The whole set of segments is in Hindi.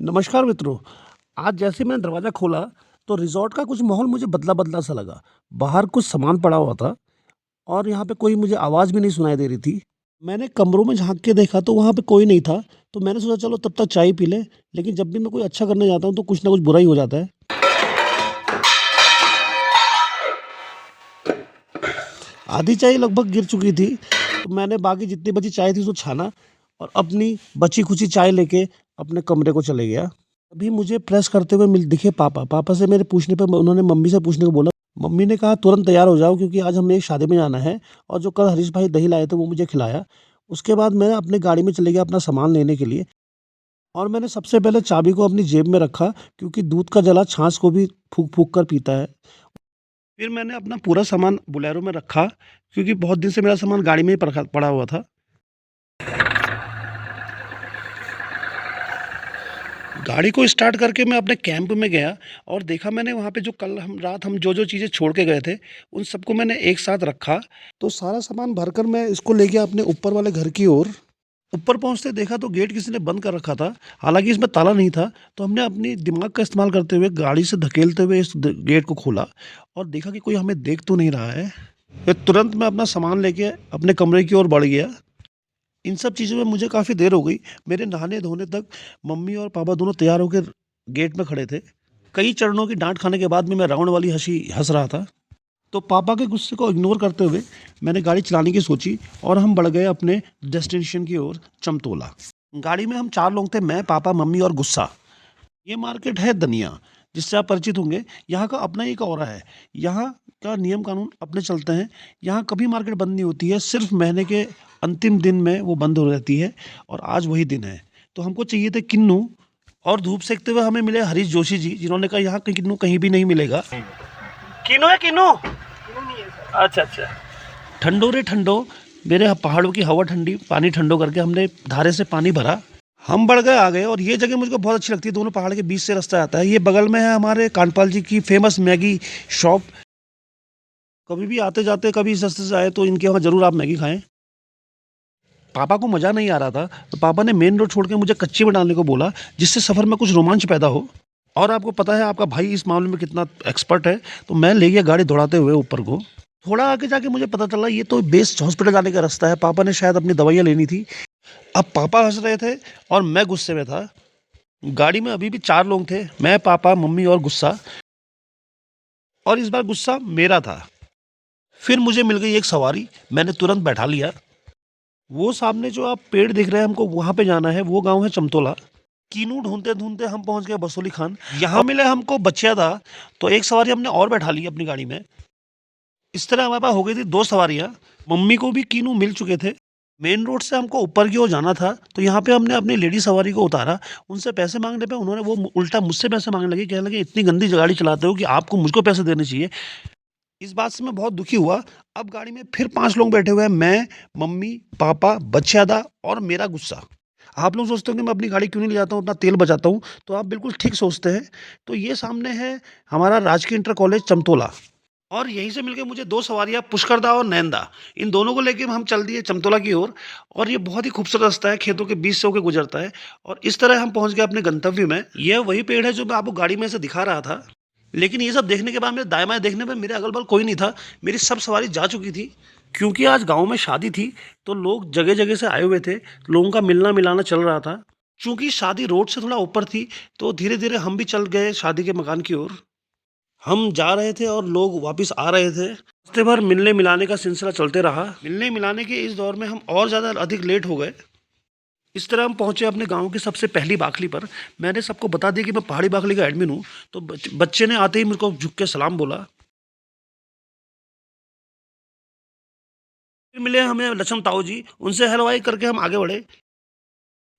नमस्कार मित्रों। आज जैसे ही मैंने दरवाज़ा खोला तो रिज़ॉर्ट का कुछ माहौल मुझे बदला-बदला सा लगा। बाहर कुछ सामान पड़ा हुआ था और यहाँ पे कोई मुझे आवाज़ भी नहीं सुनाई दे रही थी। मैंने कमरों में झाँक के देखा तो वहाँ पे कोई नहीं था, तो मैंने सोचा चलो तब तक चाय पी लें, लेकिन जब भी मैं कोई अच्छा करने जाता हूँ तो कुछ न कुछ बुरा ही हो जाता है। आधी चाय लगभग गिर चुकी थी, तो मैंने बाकी जितनी बची चाय थी उसको छाना और अपनी बची-खुची चाय लेके अपने कमरे को चले गया। अभी मुझे प्रेस करते हुए मिल दिखे पापा। पापा से मेरे पूछने पे उन्होंने मम्मी से पूछने को बोला। मम्मी ने कहा तुरंत तैयार हो जाओ क्योंकि आज हमें एक शादी में जाना है और जो कल हरीश भाई दही लाए थे वो मुझे खिलाया। उसके बाद मैं अपनी गाड़ी में चले गया अपना सामान लेने के लिए और मैंने सबसे पहले चाबी को अपनी जेब में रखा क्योंकि दूध का जला छाछ को भी फूँक-फूँक कर पीता है। फिर मैंने अपना पूरा सामान बोलेरो में रखा क्योंकि बहुत दिन से मेरा सामान गाड़ी में ही पड़ा हुआ था। गाड़ी को स्टार्ट करके मैं अपने कैंप में गया और देखा मैंने वहाँ पे जो कल हम रात हम जो-जो चीज़ें छोड़ के गए थे, उन सबको मैंने एक साथ रखा। तो सारा सामान भरकर मैं इसको ले गया अपने ऊपर वाले घर की ओर। ऊपर पहुँचते देखा तो गेट किसी ने बंद कर रखा था। हालाँकि इसमें ताला नहीं था, तो हमने अपनी दिमाग का इस्तेमाल करते हुए गाड़ी से धकेलते हुए इस द गेट को खोला और देखा कि कोई हमें देख तो नहीं रहा है। फिर तुरंत मैं अपना सामान लेके अपने कमरे की ओर बढ़ गया। इन सब चीज़ों में मुझे काफ़ी देर हो गई। मेरे नहाने-धोने तक मम्मी और पापा दोनों तैयार होकर गेट में खड़े थे। कई चरणों की डाँट खाने के बाद भी मैं रावण वाली हँसी हँस रहा था। तो पापा के गुस्से को इग्नोर करते हुए मैंने गाड़ी चलाने की सोची और हम बढ़ गए अपने डेस्टिनेशन की ओर, चमतोला। गाड़ी में हम 4 लोग थे, मैं, पापा, मम्मी और गुस्सा। ये मार्केट है दनिया, जिससे आप परिचित होंगे। यहाँ का अपना ही एक ऑरा है। यहाँ का नियम कानून अपने चलते हैं। यहाँ कभी मार्केट बंद नहीं होती है, सिर्फ महीने के अंतिम दिन में वो बंद हो जाती है और आज वही दिन है। तो हमको चाहिए थे किन्नू और धूप सेकते हुए हमें मिले हरीश जोशी जी, जिन्होंने कहा यहाँ किन्नू कहीं भी नहीं मिलेगा। किन्नू है किन्नू? अच्छा अच्छा। ठंडो रे ठंडो, मेरे पहाड़ों की हवा ठंडी, पानी ठंडो करके हमने धारे से पानी भरा। हम बढ़ गए आगे और ये जगह मुझको बहुत अच्छी लगती है। दोनों पहाड़ के बीच से रास्ता आता है। ये बगल में है हमारे कांडपाल जी की फेमस मैगी शॉप। कभी भी आते जाते कभी इस रास्ते से आए तो इनके वहाँ ज़रूर आप मैगी खाएं। पापा को मज़ा नहीं आ रहा था तो पापा ने मेन रोड छोड़ के मुझे कच्ची में डालने को बोला, जिससे सफ़र में कुछ रोमांच पैदा हो। और आपको पता है आपका भाई इस मामले में कितना एक्सपर्ट है, तो मैं ले गया गाड़ी दौड़ाते हुए ऊपर को। थोड़ा आगे जाके मुझे पता चला ये तो बेस्ट हॉस्पिटल जाने का रास्ता है। पापा ने शायद अपनी दवाइयाँ लेनी थी। अब पापा हंस रहे थे और मैं गुस्से में था। गाड़ी में अभी भी 4 लोग थे, मैं, पापा, मम्मी और गुस्सा। और इस बार गुस्सा मेरा था। फिर मुझे मिल गई एक सवारी, मैंने तुरंत बैठा लिया। वो सामने जो आप पेड़ दिख रहे हैं हमको वहाँ पे जाना है, वो गाँव है चमतोला। कीनू ढूँढते-ढूँढते हम पहुँच गए बसोली खान। यहाँ मिले हमको बच्चियादा, तो एक सवारी हमने और बैठा ली अपनी गाड़ी में। इस तरह हमारे पास हो गई थी 2 सवारियाँ। मम्मी को भी कीनू मिल चुके थे। मेन रोड से हमको ऊपर की ओर जाना था, तो यहाँ पे हमने अपनी लेडी सवारी को उतारा। उनसे पैसे माँगने पे उन्होंने वो उल्टा मुझसे पैसे माँगने लगी, कहने लगे इतनी गंदी गाड़ी चलाते हो कि आपको मुझको पैसे देने चाहिए। इस बात से मैं बहुत दुखी हुआ। अब गाड़ी में फिर 5 लोग बैठे हुए हैं, मैं, मम्मी, पापा, बच्चियादा और मेरा गुस्सा। आप लोग सोचते होंगे मैं अपनी गाड़ी क्यों नहीं ले जाता हूँ, अपना तेल बचाता हूँ, तो आप बिल्कुल ठीक सोचते हैं। तो ये सामने है हमारा राजकीय इंटर कॉलेज चमतोला और यहीं से मिलके मुझे 2 सवारियाँ पुष्करदा और नैनदा, इन दोनों को लेके हम चल दिए चमतोला की ओर। और ये बहुत ही खूबसूरत रास्ता है, खेतों के बीच से होके गुजरता है और इस तरह हम पहुँच गए अपने गंतव्य में। यह वही पेड़ है जो मैं आपको गाड़ी में से दिखा रहा था। लेकिन ये सब देखने के बाद मेरे दाएँ-बाएँ देखने पे मेरे अगल-बगल कोई नहीं था। मेरी सब सवारी जा चुकी थी। क्योंकि आज गाँव में शादी थी, तो लोग जगह-जगह से आए हुए थे। लोगों का मिलना-मिलाना चल रहा था। चूँकि शादी रोड से थोड़ा ऊपर थी, तो धीरे-धीरे हम भी चल गए शादी के मकान की ओर। हम जा रहे थे और लोग वापस आ रहे थे। रास्ते भर मिलने-मिलाने का सिलसिला चलते रहा। मिलने-मिलाने के इस दौर में हम और ज़्यादा अधिक लेट हो गए। इस तरह हम पहुँचे अपने गाँव की सबसे पहली बाखली पर। मैंने सबको बता दिया कि मैं पहाड़ी बाखली का एडमिन हूँ, तो बच्चे ने आते ही मुझको झुक के सलाम बोला। फिर मिले हमें लक्ष्मण ताऊ जी, उनसे हेलो-हाय करके हम आगे बढ़े।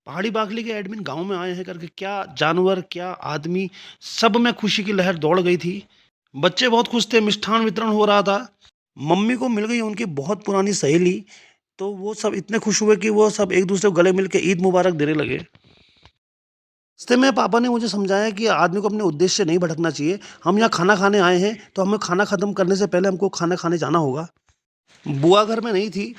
पहाड़ी बाखली के एडमिन गाँव में आए हैं करके क्या जानवर, क्या आदमी, सब में खुशी की लहर दौड़ गई थी। बच्चे बहुत खुश थे, मिष्ठान वितरण हो रहा था। मम्मी को मिल गई उनकी बहुत पुरानी सहेली, तो वो सब इतने खुश हुए कि वो सब एक-दूसरे को गले मिल के ईद मुबारक देने लगे। रास्ते में पापा ने मुझे समझाया कि आदमी को अपने उद्देश्य से नहीं भटकना चाहिए। हम यहाँ खाना खाने आए हैं, तो हमें खाना खत्म करने से पहले हमको खाना खाने जाना होगा। बुआ घर में नहीं थी,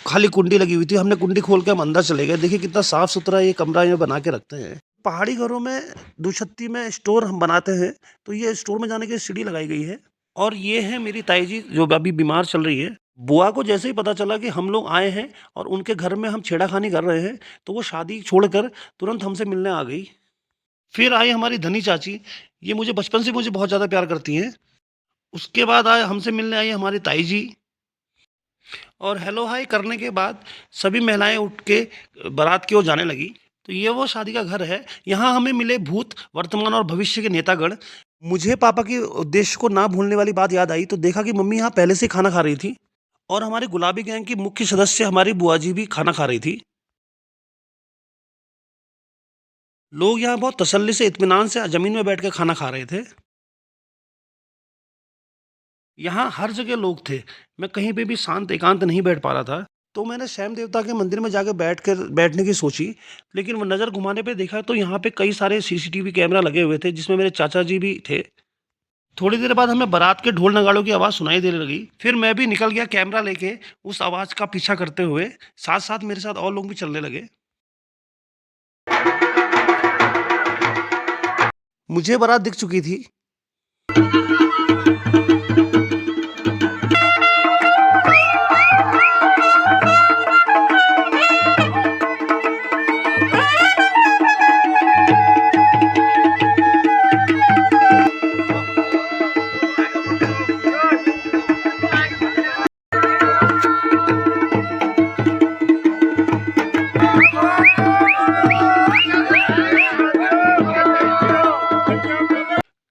खाली कुंडी लगी हुई थी। हमने कुंडी खोल के हम अंदर चले गए। देखिए कितना साफ-सुथरा ये कमरा ये बना के रखते हैं। पहाड़ी घरों में दुछत्ती में स्टोर हम बनाते हैं, तो ये स्टोर में जाने के लिए सीढ़ी लगाई गई है। और ये है मेरी ताई जी जो अभी बीमार चल रही है। बुआ को जैसे ही पता चला कि हम लोग आए हैं और उनके घर में हम छेड़ाखानी कर रहे हैं, तो वो शादी छोड़कर तुरंत हमसे मिलने आ गई। फिर आई हमारी धनी चाची, ये मुझे बचपन से मुझे बहुत ज़्यादा प्यार करती हैं। उसके बाद आए हमसे मिलने आई हमारी ताई जी। और हेलो हाय करने के बाद सभी महिलाएं उठ के बारात की ओर जाने लगी। तो ये वो शादी का घर है। यहाँ हमें मिले भूत, वर्तमान और भविष्य के नेतागण। मुझे पापा के उद्देश्य को ना भूलने वाली बात याद आई, तो देखा कि मम्मी यहाँ पहले से खाना खा रही थी और हमारी गुलाबी गैंग की मुख्य सदस्य हमारी बुआ जी भी खाना खा रही थी। लोग यहाँ बहुत तसल्ली से इत्मीनान से जमीन में बैठ के खाना खा रहे थे। यहाँ हर जगह लोग थे। मैं कहीं पे भी शांत एकांत नहीं बैठ पा रहा था। तो मैंने शैम देवता के मंदिर में जाके बैठने की सोची, लेकिन वो नज़र घुमाने पे देखा तो यहाँ पे कई सारे सीसीटीवी कैमरा लगे हुए थे, जिसमें मेरे चाचा जी भी थे। थोड़ी देर बाद हमें बारात के ढोल नगाड़ों की आवाज़ सुनाई देने लगी। फिर मैं भी निकल गया कैमरा लेके उस आवाज़ का पीछा करते हुए। साथ-साथ मेरे साथ और लोग भी चलने लगे। मुझे बारात दिख चुकी थी।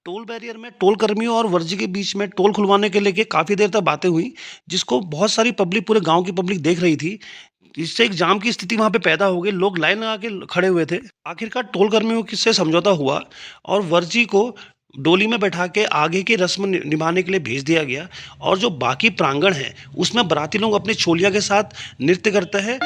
टोल बैरियर में टोल कर्मियों और वर्जी के बीच में टोल खुलवाने के लेके काफ़ी देर तक बातें हुई, जिसको बहुत सारी पब्लिक, पूरे गाँव की पब्लिक देख रही थी। इससे एक जाम की स्थिति वहाँ पे पैदा हो गई, लोग लाइन लगा के खड़े हुए थे। आखिरकार टोल कर्मियों की से समझौता हुआ और वर्जी को डोली में बैठा के आगे की रस्म निभाने के लिए भेज दिया गया। और जो बाकी प्रांगण है, उसमें बाराती लोग अपनी छोलिया के साथ नृत्य करते हैं।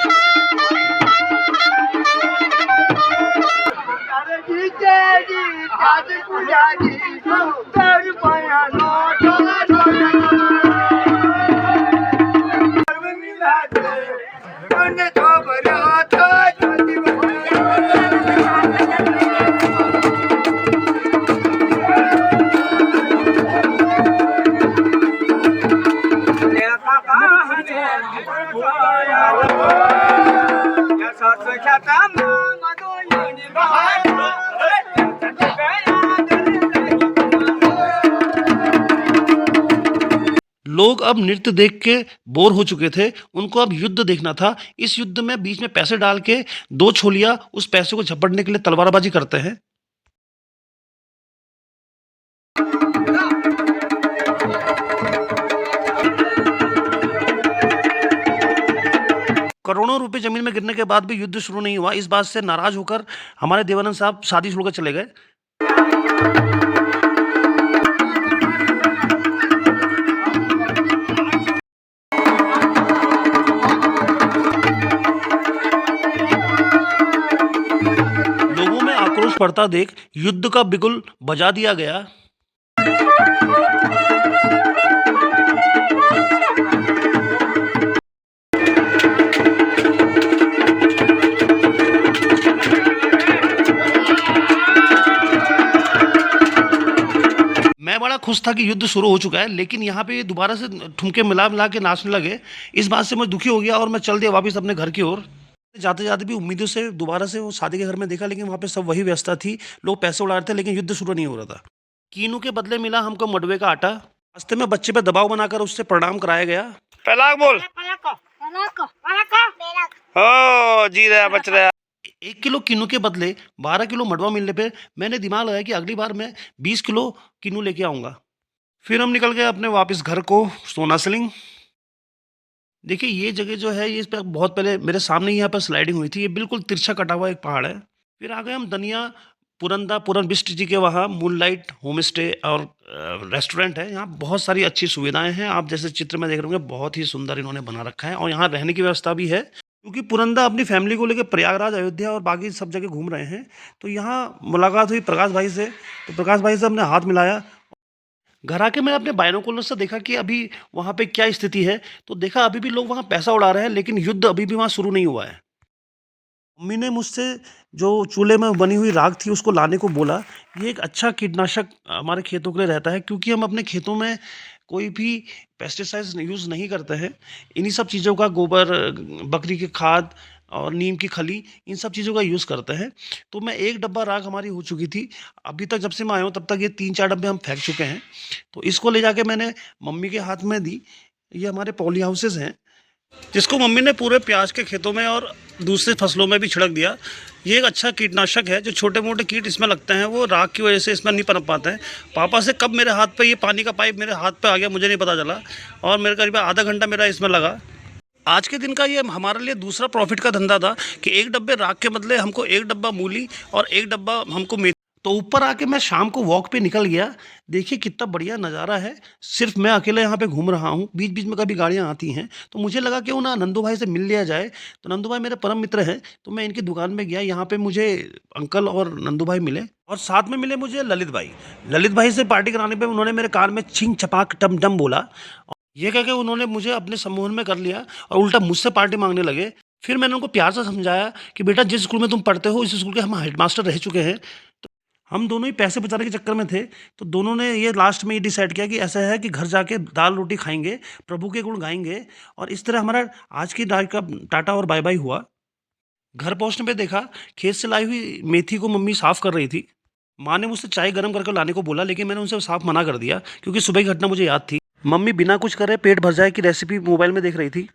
लोग अब नृत्य देख के बोर हो चुके थे, उनको अब युद्ध देखना था। इस युद्ध में बीच में पैसे डाल के दो छोलिया उस पैसे को झपटने के लिए तलवारबाजी करते हैं। करोड़ों रुपए जमीन में गिरने के बाद भी युद्ध शुरू नहीं हुआ। इस बात से नाराज होकर हमारे देवानंद साहब शादी छोड़कर चले गए। लोगों में आक्रोश बढ़ता देख युद्ध का बिगुल बजा दिया गया। मैं बड़ा खुश था कि युद्ध शुरू हो चुका है, लेकिन यहाँ पे ये दोबारा से ठुमके मिला मिला के नाचने लगे। इस बात से मैं दुखी हो गया और मैं चल दिया वापस अपने घर की ओर। जाते जाते भी उम्मीदों से दोबारा से वो शादी के घर में देखा, लेकिन वहाँ पे सब वही व्यवस्था थी। लोग पैसे उड़ा रहे थे, लेकिन युद्ध शुरू नहीं हो रहा था। कीनू के बदले मिला हमको मडवे का आटा। रास्ते में बच्चे पे दबाव बनाकर उससे प्रणाम कराया गया। पहला बोल हो जी रहा बच रहा। 1 किलो किन्नू के बदले 12 किलो मडवा मिलने पे मैंने दिमाग लगाया कि अगली बार मैं 20 किलो किन्नू लेके आऊँगा। फिर हम निकल गए अपने वापस घर को, सोनासलिंग। देखिए ये जगह जो है, ये इस पे बहुत पहले मेरे सामने ही यहाँ पर स्लाइडिंग हुई थी। ये बिल्कुल तिरछा कटा हुआ एक पहाड़ है। फिर आ गए हम दनिया पुरंदा पूरन बिष्ट जी के वहाँ। मूनलाइट होम स्टे और रेस्टोरेंट है। यहाँ बहुत सारी अच्छी सुविधाएं हैं। आप जैसे चित्र में देख रहे होंगे, बहुत ही सुंदर इन्होंने बना रखा है और यहाँ रहने की व्यवस्था भी है। क्योंकि पुरंदा अपनी फैमिली को लेकर प्रयागराज, अयोध्या और बाकी सब जगह घूम रहे हैं, तो यहाँ मुलाकात हुई प्रकाश भाई से। तो प्रकाश भाई से हमने हाथ मिलाया। घर आके मैंने अपने बाइनोकुलर से देखा कि अभी वहाँ पे क्या स्थिति है। तो देखा अभी भी लोग वहाँ पैसा उड़ा रहे हैं, लेकिन युद्ध अभी भी वहाँ शुरू नहीं हुआ है। मम्मी ने मुझसे जो चूल्हे में बनी हुई राख थी उसको लाने को बोला। ये एक अच्छा कीटनाशक हमारे खेतों के लिए रहता है, क्योंकि हम अपने खेतों में कोई भी पेस्टिसाइड्स यूज़ नहीं करते हैं। इन्हीं सब चीज़ों का गोबर, बकरी की खाद और नीम की खली, इन सब चीज़ों का यूज़ करते हैं। तो मैं 1 डब्बा राख हमारी हो चुकी थी। अभी तक जब से मैं आया हूँ तब तक ये 3-4 डब्बे हम फेंक चुके हैं। तो इसको ले जाके मैंने मम्मी के हाथ में दी। ये हमारे पॉली हाउसेज़ हैं, जिसको मम्मी ने पूरे प्याज के खेतों में और दूसरी फसलों में भी छिड़क दिया। ये एक अच्छा कीटनाशक है। जो छोटे मोटे कीट इसमें लगते हैं वो राख की वजह से इसमें नहीं पनप पाते हैं। पापा से कब मेरे हाथ पे ये पानी का पाइप मेरे हाथ पे आ गया मुझे नहीं पता चला, और मेरे करीब आधा घंटा मेरा इसमें लगा। आज के दिन का ये हमारे लिए दूसरा प्रॉफिट का धंधा था कि 1 डब्बे राख के बदले हमको 1 डब्बा मूली और 1 डब्बा हमको मेथी। तो ऊपर आके मैं शाम को वॉक पे निकल गया। देखिए कितना बढ़िया नज़ारा है। सिर्फ मैं अकेले यहाँ पे घूम रहा हूँ। बीच बीच में कभी गाड़ियाँ आती हैं, तो मुझे लगा क्यों ना नंदू भाई से मिल लिया जाए। तो नंदू भाई मेरे परम मित्र हैं, तो मैं इनकी दुकान में गया। यहाँ पे मुझे अंकल और नंदू भाई मिले, और साथ में मिले मुझे ललित भाई। ललित भाई से पार्टी कराने पे उन्होंने मेरे कान में चिंग चपाक टम टम बोला। ये कह के उन्होंने मुझे अपने समूह में कर लिया और उल्टा मुझसे पार्टी मांगने लगे। फिर मैंने उनको प्यार से समझाया कि बेटा, जिस स्कूल में तुम पढ़ते हो इस स्कूल के हम हेडमास्टर रह चुके हैं। तो हम दोनों ही पैसे बचाने के चक्कर में थे। तो दोनों ने ये लास्ट में ये डिसाइड किया कि ऐसा है कि घर जाके दाल रोटी खाएंगे, प्रभु के गुण गाएंगे। और इस तरह हमारा आज की रात का टाटा और बाय बाय हुआ। घर पहुंचने पे देखा खेत से लाई हुई मेथी को मम्मी साफ कर रही थी। माँ ने मुझसे चाय गर्म करके लाने को बोला, लेकिन मैंने उनसे साफ मना कर दिया क्योंकि सुबह की घटना मुझे याद थी। मम्मी बिना कुछ करे पेट भर जाए की रेसिपी मोबाइल में देख रही थी।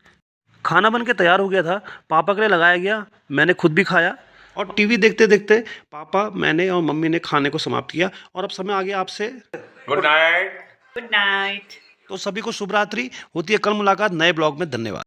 खाना बन के तैयार हो गया था, पापा के लिए लगाया गया। मैंने खुद भी खाया, और टीवी देखते देखते पापा, मैंने और मम्मी ने खाने को समाप्त किया। और अब समय आ गया आपसे गुड नाइट। Good night. तो सभी को शुभ रात्रि। होती है कल मुलाकात नए ब्लॉग में। धन्यवाद।